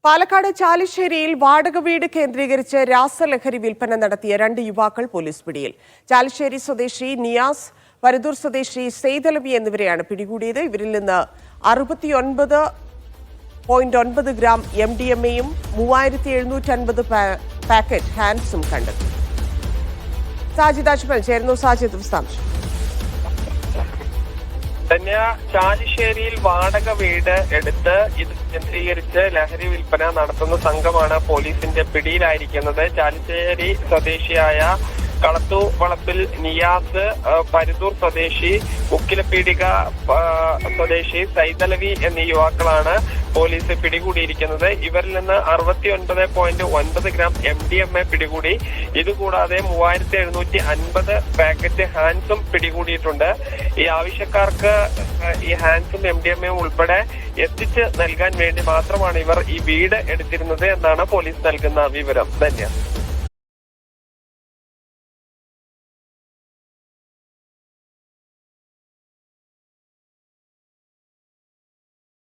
പാലക്കാട് ചാലിശ്ശേരിയിൽ വാടക വീട് കേന്ദ്രീകരിച്ച് രാസലഹരി വിൽപ്പന നടത്തിയ 2 യുവാക്കൾ പോലീസ് പിടിയിൽ. ചാലിശ്ശേരി സ്വദേശി നിയാസ്, പരുതൂർ സ്വദേശി സെയ്തലവി എന്നിവരെയാണ് പിടികൂടിയത്. ഇവരിൽ നിന്ന് 69.9 ഗ്രാം MDMA-യും 3750 പാക്കറ്റ് ഹാൻസും കണ്ടെത്തി. സാജിദ് അജ്മൽ ചേരുന്നു. സാജിദ്, വിശദാംശം. ചാലിശ്ശേരിയിൽ വാടക വീട് എടുത്ത് ഇത് കേന്ദ്രീകരിച്ച് ലഹരി വിൽപ്പന നടത്തുന്ന സംഘമാണ് പോലീസിന്റെ പിടിയിലായിരിക്കുന്നത്. ചാലിശ്ശേരി സ്വദേശിയായ കളത്തു വളപ്പിൽ നിയാസ്, പരുതൂർ സ്വദേശി, ഉക്കിലപ്പീടിക സ്വദേശി സൈതലവി എന്നീ യുവാക്കളാണ് പോലീസ് പിടികൂടിയിരിക്കുന്നത്. ഇവരിൽ നിന്ന് 69.9 ഗ്രാം MDMA പിടികൂടി. ഇതുകൂടാതെ 3750 പാക്കറ്റ് ഹാൻസും പിടികൂടിയിട്ടുണ്ട്. ഈ ആവശ്യക്കാർക്ക് ഈ ഹാൻസും MDMA-യും ഉൾപ്പെടെ എത്തിച്ച് നൽകാൻ വേണ്ടി മാത്രമാണ് ഇവർ ഈ വീട് എടുത്തിരുന്നത് എന്നാണ് പോലീസ് നൽകുന്ന വിവരം. ധന്യ.